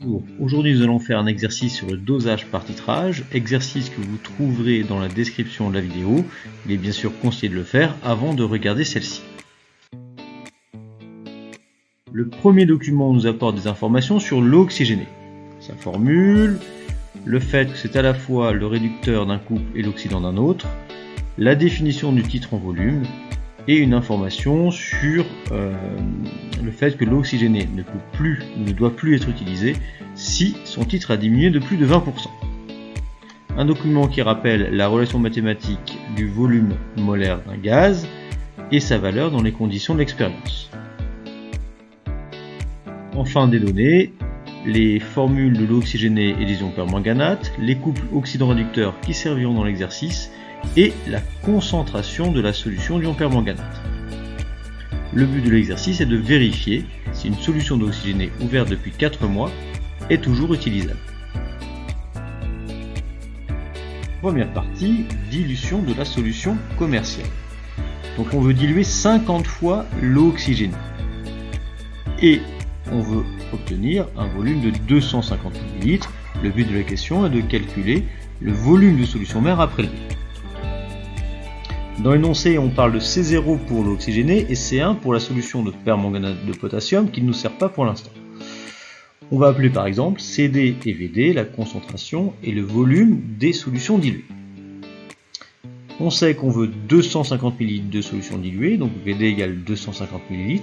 Bonjour, aujourd'hui nous allons faire un exercice sur le dosage par titrage, exercice que vous trouverez dans la description de la vidéo. Il est bien sûr conseillé de le faire avant de regarder celle-ci. Le premier document nous apporte des informations sur l'eau oxygénée. Sa formule, le fait que c'est à la fois le réducteur d'un couple et l'oxydant d'un autre, la définition du titre en volume, et une information sur le fait que l'eau oxygénée ne doit plus être utilisée si son titre a diminué de plus de 20%. Un document qui rappelle la relation mathématique du volume molaire d'un gaz et sa valeur dans les conditions de l'expérience. Enfin des données, les formules de l'eau oxygénée et des ions permanganate, les couples oxydant-réducteurs qui serviront dans l'exercice, et la concentration de la solution d'ion permanganate. Le but de l'exercice est de vérifier si une solution d'eau oxygénée ouverte depuis 4 mois est toujours utilisable. Première partie, dilution de la solution commerciale. Donc on veut diluer 50 fois l'eau oxygénée. Et on veut obtenir un volume de 250 ml. Le but de la question est de calculer le volume de solution mère à prélever. Dans l'énoncé, on parle de C0 pour l'eau oxygénée et C1 pour la solution de permanganate de potassium qui ne nous sert pas pour l'instant. On va appeler par exemple CD et VD la concentration et le volume des solutions diluées. On sait qu'on veut 250 ml de solution diluée, donc VD égale 250 ml.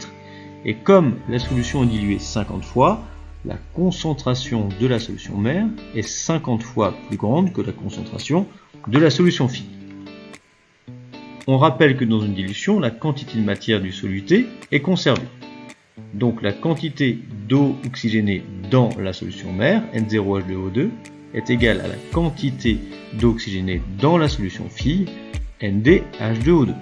Et comme la solution est diluée 50 fois, la concentration de la solution mère est 50 fois plus grande que la concentration de la solution fille. On rappelle que dans une dilution, la quantité de matière du soluté est conservée. Donc la quantité d'eau oxygénée dans la solution mère, N0H2O2, est égale à la quantité d'eau oxygénée dans la solution fille, NdH2O2.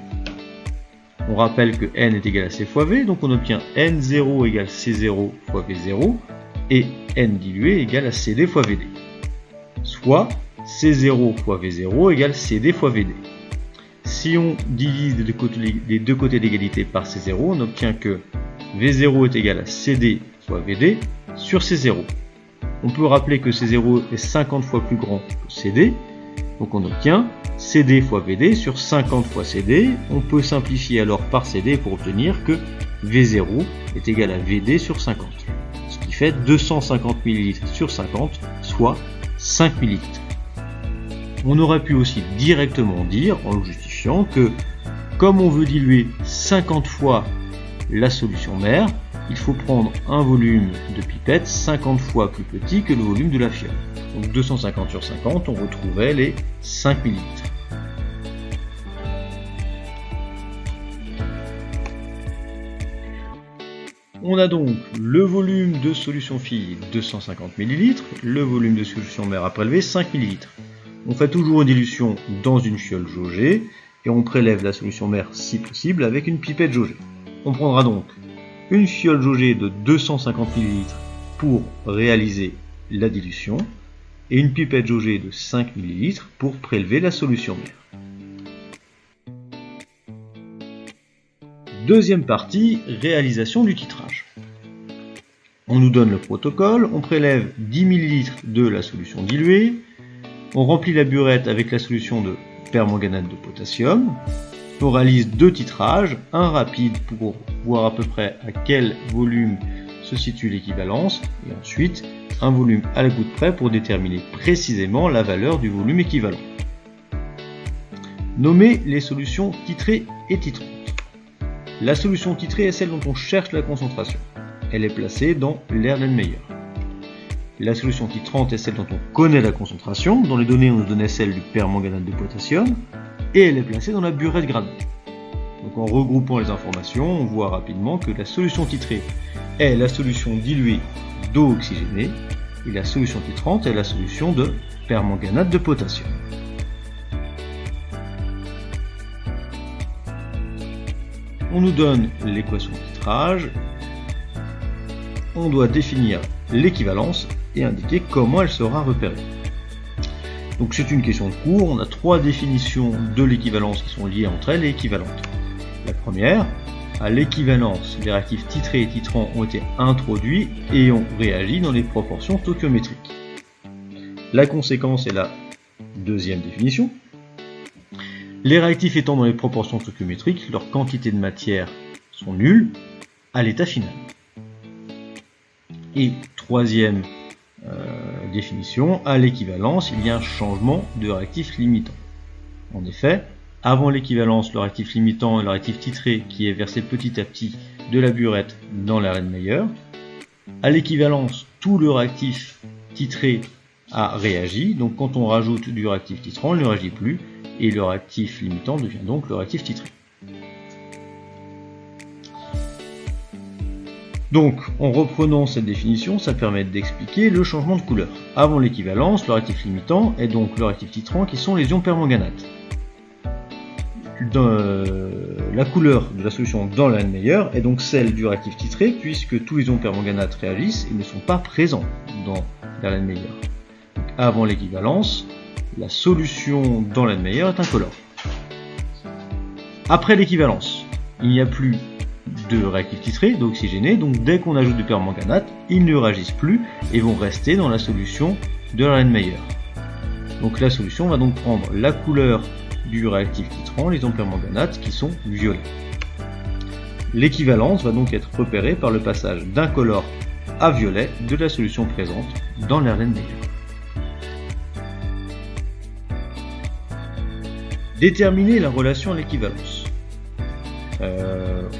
On rappelle que N est égal à C fois V, donc on obtient N0 égale C0 fois V0, et N dilué égale à CD fois VD. Soit C0 fois V0 égale CD fois VD. Si on divise les deux côtés d'égalité par C0, on obtient que V0 est égal à CD fois VD sur C0. On peut rappeler que C0 est 50 fois plus grand que CD, donc on obtient CD fois VD sur 50 fois CD. On peut simplifier alors par CD pour obtenir que V0 est égal à VD sur 50, ce qui fait 250 ml sur 50, soit 5 ml. On aurait pu aussi directement dire, en le justifiant, que comme on veut diluer 50 fois la solution mère, il faut prendre un volume de pipette 50 fois plus petit que le volume de la fiole. Donc 250 sur 50, on retrouverait les 5 ml. On a donc le volume de solution fille 250 ml, le volume de solution mère à prélever 5 ml. On fait toujours une dilution dans une fiole jaugée et on prélève la solution mère si possible avec une pipette jaugée. On prendra donc une fiole jaugée de 250 ml pour réaliser la dilution et une pipette jaugée de 5 ml pour prélever la solution mère. Deuxième partie, réalisation du titrage. On nous donne le protocole, on prélève 10 ml de la solution diluée, on remplit la burette avec la solution de permanganate de potassium, on réalise deux titrages, un rapide pour voir à peu près à quel volume se situe l'équivalence, et ensuite un volume à la goutte près pour déterminer précisément la valeur du volume équivalent. Nommez les solutions titrées et titrantes. La solution titrée est celle dont on cherche la concentration. Elle est placée dans l'Erlenmeyer. La solution titrante est celle dont on connaît la concentration. Dans les données, on nous donnait celle du permanganate de potassium. Et elle est placée dans la burette gradée. Donc en regroupant les informations, on voit rapidement que la solution titrée est la solution diluée d'eau oxygénée. Et la solution titrante est la solution de permanganate de potassium. On nous donne l'équation de titrage. On doit définir l'équivalence et indiquer comment elle sera repérée. Donc c'est une question de cours, on a trois définitions de l'équivalence qui sont liées entre elles et équivalentes. La première, à l'équivalence, les réactifs titrés et titrants ont été introduits et ont réagi dans les proportions stoichiométriques. La conséquence est la deuxième définition. Les réactifs étant dans les proportions stoichiométriques, leurs quantités de matière sont nulles à l'état final. Et troisième définition, à l'équivalence, il y a un changement de réactif limitant. En effet, avant l'équivalence, le réactif limitant et le réactif titré qui est versé petit à petit de la burette dans l'Erlenmeyer. À l'équivalence, tout le réactif titré a réagi, donc quand on rajoute du réactif titrant, il ne réagit plus, et le réactif limitant devient donc le réactif titré. Donc, en reprenant cette définition, ça permet d'expliquer le changement de couleur. Avant l'équivalence, le réactif limitant est donc le réactif titrant qui sont les ions permanganates. La couleur de la solution dans l'Erlenmeyer est donc celle du réactif titré, puisque tous les ions permanganates réagissent et ne sont pas présents dans l'Erlenmeyer. Avant l'équivalence, la solution dans l'Erlenmeyer est incolore. Après l'équivalence, il n'y a plus de réactifs titrés, d'oxygénés, donc dès qu'on ajoute du permanganate, ils ne réagissent plus et vont rester dans la solution de l'Erlenmeyer. Donc la solution va donc prendre la couleur du réactif titrant, les ions permanganates qui sont violets. L'équivalence va donc être repérée par le passage d'incolore à violet de la solution présente dans l'Erlenmeyer. Déterminer la relation à l'équivalence.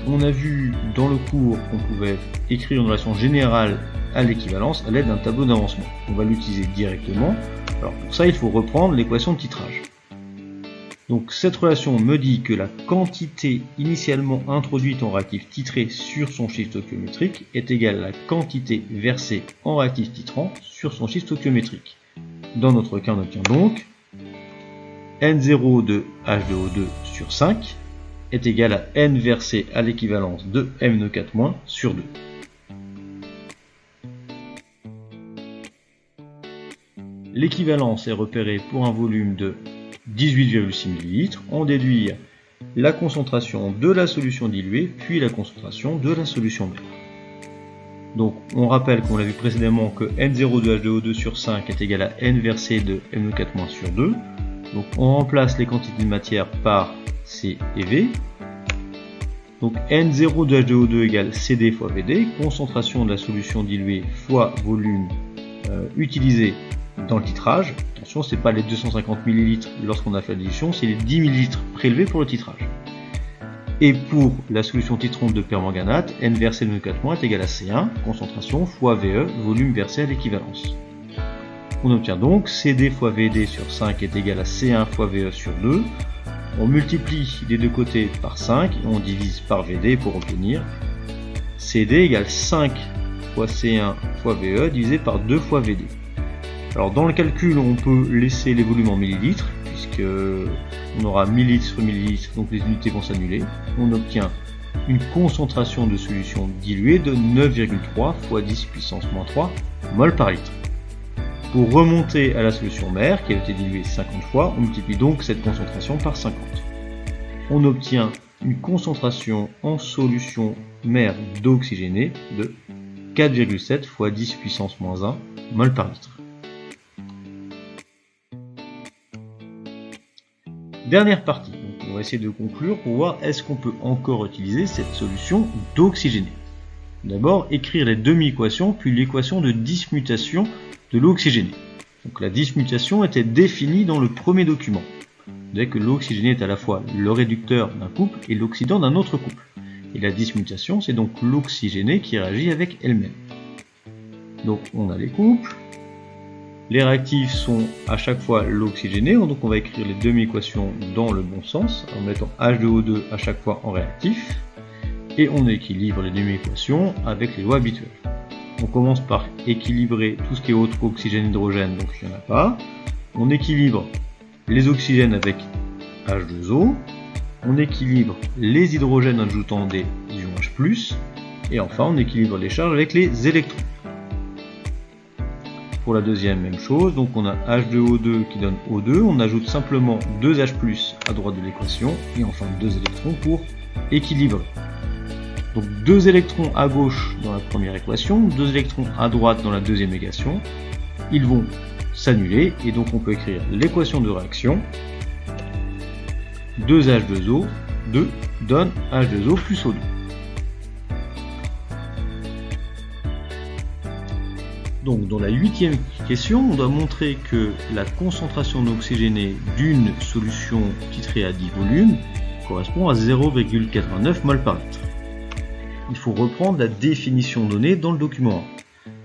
On a vu dans le cours qu'on pouvait écrire une relation générale à l'équivalence à l'aide d'un tableau d'avancement. On va l'utiliser directement. Alors pour ça, il faut reprendre l'équation de titrage. Donc cette relation me dit que la quantité initialement introduite en réactif titré sur son chiffre stoichiométrique est égale à la quantité versée en réactif titrant sur son chiffre stoichiométrique. Dans notre cas, on obtient donc N0 de H2O2 sur 5 est égal à N versé à l'équivalence de MnO4- sur 2. L'équivalence est repérée pour un volume de 18,6 ml. On déduit la concentration de la solution diluée, puis la concentration de la solution mère. Donc on rappelle qu'on l'a vu précédemment que N0 de H2O2 sur 5 est égal à N versé de MnO4- sur 2. Donc on remplace les quantités de matière par C et V. Donc N0 de H2O2 égale CD fois VD, concentration de la solution diluée fois volume utilisé dans le titrage. Attention, ce n'est pas les 250 ml lorsqu'on a fait la dilution, c'est les 10 ml prélevés pour le titrage. Et pour la solution titrante de permanganate, N versé de MnO4- est égal à C1, concentration fois VE, volume versé à l'équivalence. On obtient donc CD fois VD sur 5 est égal à C1 fois VE sur 2. On multiplie les deux côtés par 5 et on divise par VD pour obtenir CD égale 5 fois C1 fois VE divisé par 2 fois VD. Alors dans le calcul, on peut laisser les volumes en millilitres, puisque on aura millilitres sur millilitres, donc les unités vont s'annuler. On obtient une concentration de solution diluée de 9,3 fois 10 puissance moins 3 mol par litre. Pour remonter à la solution mère, qui a été diluée 50 fois, on multiplie donc cette concentration par 50. On obtient une concentration en solution mère d'oxygéné de 4,7 fois 10 puissance moins 1 mol par litre. Dernière partie, donc on va essayer de conclure pour voir est-ce qu'on peut encore utiliser cette solution d'oxygéné. D'abord, écrire les demi-équations, puis l'équation de dismutation de l'eau oxygénée. Donc la dismutation était définie dans le premier document. Vous voyez que l'eau oxygénée est à la fois le réducteur d'un couple et l'oxydant d'un autre couple. Et la dismutation, c'est donc l'oxygéné qui réagit avec elle-même. Donc on a les couples. Les réactifs sont à chaque fois l'oxygéné, donc on va écrire les demi-équations dans le bon sens, en mettant H2O2 à chaque fois en réactif, et on équilibre les demi-équations avec les lois habituelles. On commence par équilibrer tout ce qui est autre qu'oxygène hydrogène, donc il n'y en a pas. On équilibre les oxygènes avec H2O, on équilibre les hydrogènes en ajoutant des ions H+, et enfin on équilibre les charges avec les électrons. Pour la deuxième, même chose, donc on a H2O2 qui donne O2, on ajoute simplement 2H+ à droite de l'équation, et enfin 2 électrons pour équilibrer. Donc 2 électrons à gauche dans la première équation, 2 électrons à droite dans la deuxième équation, ils vont s'annuler et donc on peut écrire l'équation de réaction 2H2O 2 donne H2O plus O2. Donc dans la 8e question, on doit montrer que la concentration oxygénée d'une solution titrée à 10 volumes correspond à 0,89 mol par litre. Il faut reprendre la définition donnée dans le document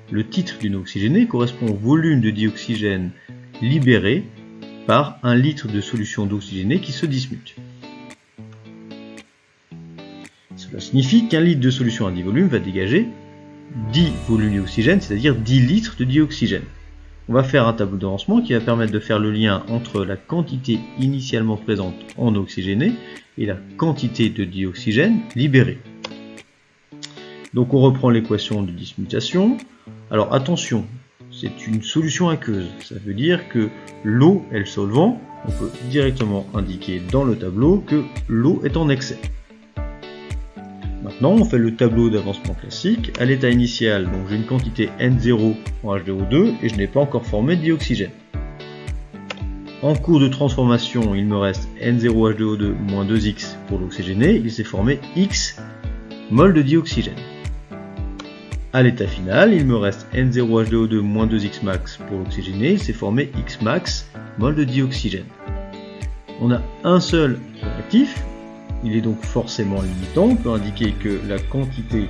1. Le titre d'une oxygénée correspond au volume de dioxygène libéré par 1 litre de solution d'oxygénée qui se dismute. Cela signifie qu'un litre de solution à 10 volumes va dégager 10 volumes d'oxygène, c'est-à-dire 10 litres de dioxygène. On va faire un tableau de lancement qui va permettre de faire le lien entre la quantité initialement présente en oxygéné et la quantité de dioxygène libérée. Donc on reprend l'équation de dismutation. Alors attention, c'est une solution aqueuse. Ça veut dire que l'eau est le solvant. On peut directement indiquer dans le tableau que l'eau est en excès. Maintenant, on fait le tableau d'avancement classique. À l'état initial, donc j'ai une quantité N0 en H2O2 et je n'ai pas encore formé de dioxygène. En cours de transformation, il me reste N0H2O2 moins 2X pour l'oxygéné. Il s'est formé X mol de dioxygène. À l'état final, il me reste N0H2O2 moins 2X max pour l'oxygéné. Il s'est formé X max mol de dioxygène. On a un seul réactif. Il est donc forcément limitant, on peut indiquer que la quantité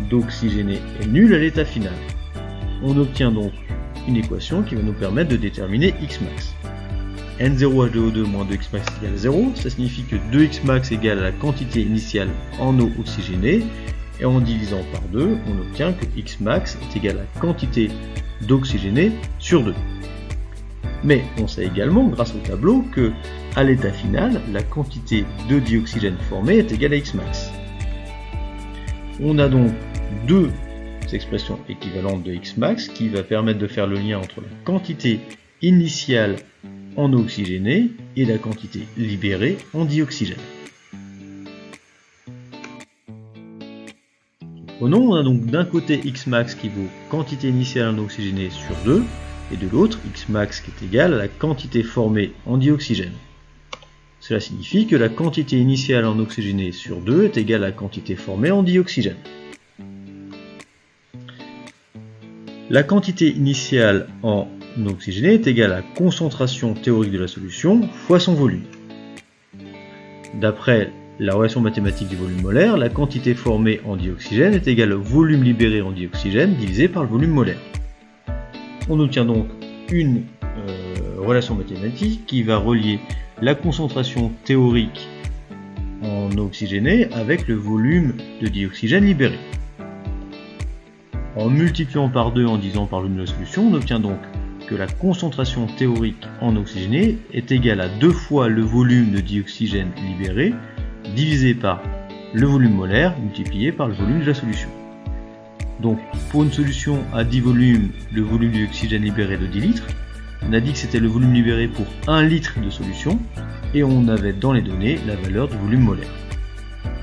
d'oxygéné est nulle à l'état final. On obtient donc une équation qui va nous permettre de déterminer Xmax. N0H2O2 moins 2Xmax égale 0, ça signifie que 2Xmax égale à la quantité initiale en eau oxygénée, et en divisant par 2, on obtient que Xmax est égal à la quantité d'oxygéné sur 2. Mais on sait également, grâce au tableau, que à l'état final, la quantité de dioxygène formée est égale à Xmax. On a donc deux expressions équivalentes de Xmax qui va permettre de faire le lien entre la quantité initiale en oxygéné et la quantité libérée en dioxygène. On a donc d'un côté Xmax qui vaut quantité initiale en oxygéné sur 2, et de l'autre Xmax qui est égal à la quantité formée en dioxygène. Cela signifie que la quantité initiale en oxygéné sur 2 est égale à la quantité formée en dioxygène. La quantité initiale en oxygéné est égale à la concentration théorique de la solution fois son volume. D'après la relation mathématique du volume molaire, la quantité formée en dioxygène est égale au volume libéré en dioxygène divisé par le volume molaire. On obtient donc une relation mathématique qui va relier la concentration théorique en oxygéné avec le volume de dioxygène libéré. En multipliant par 2 en divisant par le volume de la solution, on obtient donc que la concentration théorique en oxygéné est égale à 2 fois le volume de dioxygène libéré divisé par le volume molaire multiplié par le volume de la solution. Donc pour une solution à 10 volumes, le volume de dioxygène libéré est de 10 litres. On a dit que c'était le volume libéré pour 1 litre de solution et on avait dans les données la valeur du volume molaire.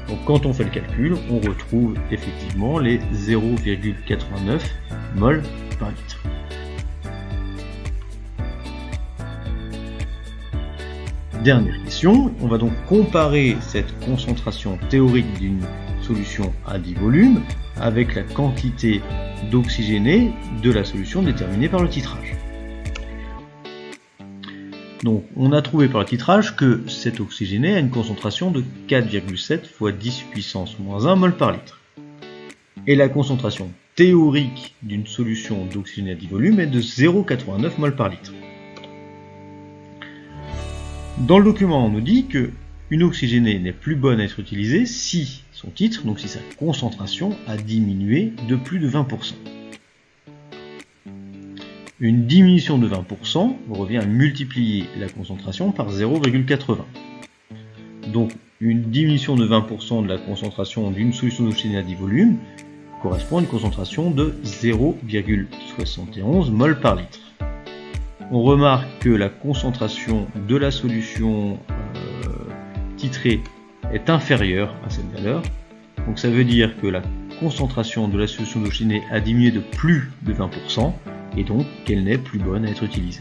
Donc quand on fait le calcul, on retrouve effectivement les 0,89 mol par litre. Dernière question, on va donc comparer cette concentration théorique d'une solution à 10 volumes avec la quantité d'oxygéné de la solution déterminée par le titrage. Donc on a trouvé par le titrage que cet oxygéné a une concentration de 4,7 fois 10 puissance moins 1 mol par litre. Et la concentration théorique d'une solution d'oxygéné à 10 volumes est de 0,89 mol par litre. Dans le document, on nous dit qu'une oxygénée n'est plus bonne à être utilisée si son titre, donc si sa concentration a diminué de plus de 20%. Une diminution de 20% revient à multiplier la concentration par 0,80. Donc une diminution de 20% de la concentration d'une solution d'oxygène à 10 volumes correspond à une concentration de 0,71 mol par litre. On remarque que la concentration de la solution titrée est inférieure à cette valeur, Donc ça veut dire que la concentration de la solution d'eau oxygénée a diminué de plus de 20% et donc qu'elle n'est plus bonne à être utilisée.